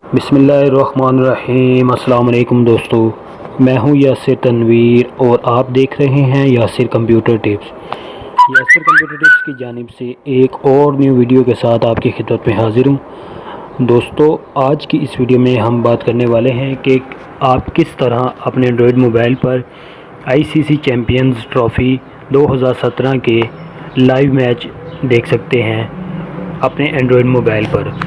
बिस्मिल्लाहिर्रहमानिर्रहीम। अस्सलाम वालेकुम दोस्तों, मैं हूं यासिर तनवीर और आप देख रहे हैं Yasir computer tips. Yasir computer tips की जानिब से एक और न्यू वीडियो के साथ आपकी खिदमत में हाजिर हूं। दोस्तों, आज की इस वीडियो में हम बात करने वाले हैं कि आप किस तरह अपने एंड्रॉयड मोबाइल पर आईसीसी चैम्पियंस ट्रॉफ़ी 2017 के लाइव मैच देख सकते हैं अपने एंड्रॉयड मोबाइल पर।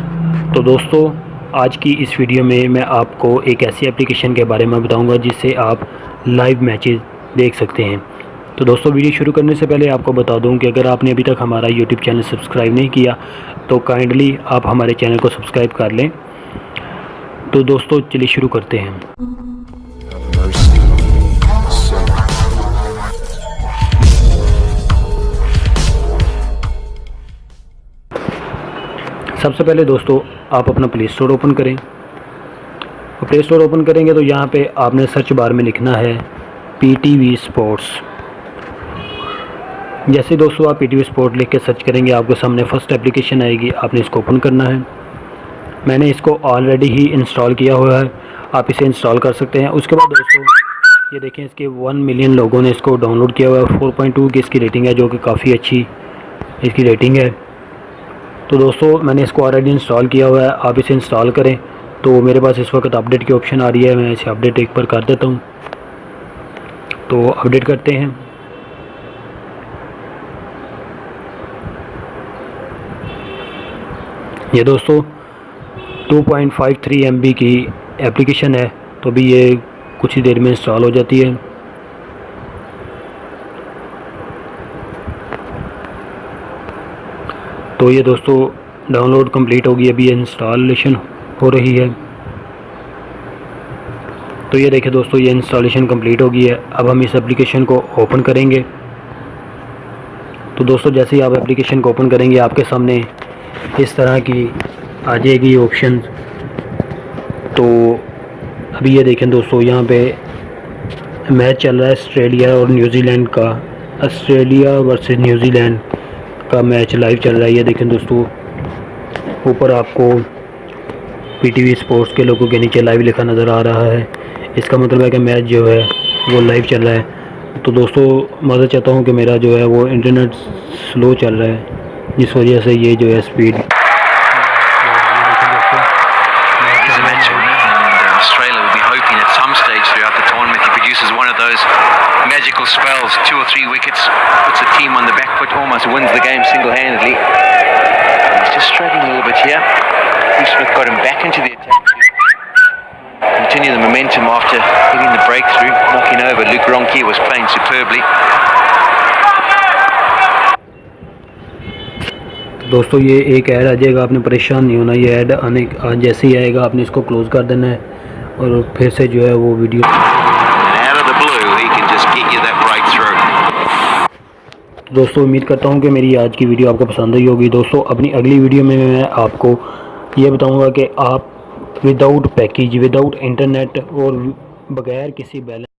तो दोस्तों, आज की इस वीडियो में मैं आपको एक ऐसी एप्लीकेशन के बारे में बताऊंगा जिससे आप लाइव मैचेस देख सकते हैं। तो दोस्तों, वीडियो शुरू करने से पहले आपको बता दूं कि अगर आपने अभी तक हमारा यूट्यूब चैनल सब्सक्राइब नहीं किया तो काइंडली आप हमारे चैनल को सब्सक्राइब कर लें। तो दोस्तों, चलिए शुरू करते हैं। सबसे पहले दोस्तों, आप अपना प्ले स्टोर ओपन करें। प्ले स्टोर ओपन करेंगे तो यहाँ पे आपने सर्च बार में लिखना है PTV स्पोर्ट्स। जैसे दोस्तों आप PTV स्पोर्ट लिख के सर्च करेंगे, आपके सामने फर्स्ट एप्लीकेशन आएगी, आपने इसको ओपन करना है। मैंने इसको ऑलरेडी ही इंस्टॉल किया हुआ है, आप इसे इंस्टॉल कर सकते हैं। उसके बाद दोस्तों ये देखें, इसके 1 मिलियन लोगों ने इसको डाउनलोड किया हुआ है। 4.2 की इसकी रेटिंग है, जो कि काफ़ी अच्छी इसकी रेटिंग है। तो दोस्तों, मैंने इसको ऑलरेडी इंस्टॉल किया हुआ है, आप इसे इंस्टॉल करें। तो मेरे पास इस वक्त अपडेट की ऑप्शन आ रही है, मैं इसे अपडेट एक बार कर देता हूँ। तो अपडेट करते हैं। ये दोस्तों 2.53 MB की एप्लीकेशन है, तो अभी ये कुछ ही देर में इंस्टॉल हो जाती है। तो ये दोस्तों डाउनलोड कंप्लीट होगी, अभी ये इंस्टॉलेशन हो रही है। तो ये देखिए दोस्तों, ये इंस्टॉलेशन कंप्लीट हो गई है। अब हम इस एप्लीकेशन को ओपन करेंगे। तो दोस्तों, जैसे ही आप एप्लीकेशन को ओपन करेंगे, आपके सामने इस तरह की आ जाएगी ऑप्शन। तो अभी ये देखें दोस्तों, यहाँ पे मैच चल रहा है ऑस्ट्रेलिया और न्यूजीलैंड का। ऑस्ट्रेलिया वर्सेस न्यूजीलैंड का मैच लाइव चल रहा है। ये देखें दोस्तों, ऊपर आपको PTV स्पोर्ट्स के लोगों के नीचे लाइव लिखा नज़र आ रहा है। इसका मतलब है कि मैच जो है वो लाइव चल रहा है। तो दोस्तों, माज़रत चाहता हूँ कि मेरा जो है वो इंटरनेट स्लो चल रहा है, जिस वजह से ये जो है speed magical spells, 2 or 3 wickets, puts the team on the back foot, almost wins the game single-handedly. He's just struggling a little bit here. Steve Smith got him back into the attack. Continue the momentum after hitting the breakthrough, knocking over. Luke Ronchi was playing superbly. दोस्तों, ये एक add आ जाएगा, आपने परेशान नहीं होना। ये add आने जैसे ही आएगा, आपने इसको क्लोज़ कर देना है और फिर से जो है वो वीडियो। दोस्तों, उम्मीद करता हूँ कि मेरी आज की वीडियो आपको पसंद आई होगी। दोस्तों, अपनी अगली वीडियो में मैं आपको ये बताऊँगा कि आप विदाउट पैकेज, विदाउट इंटरनेट और बगैर किसी बैलेंस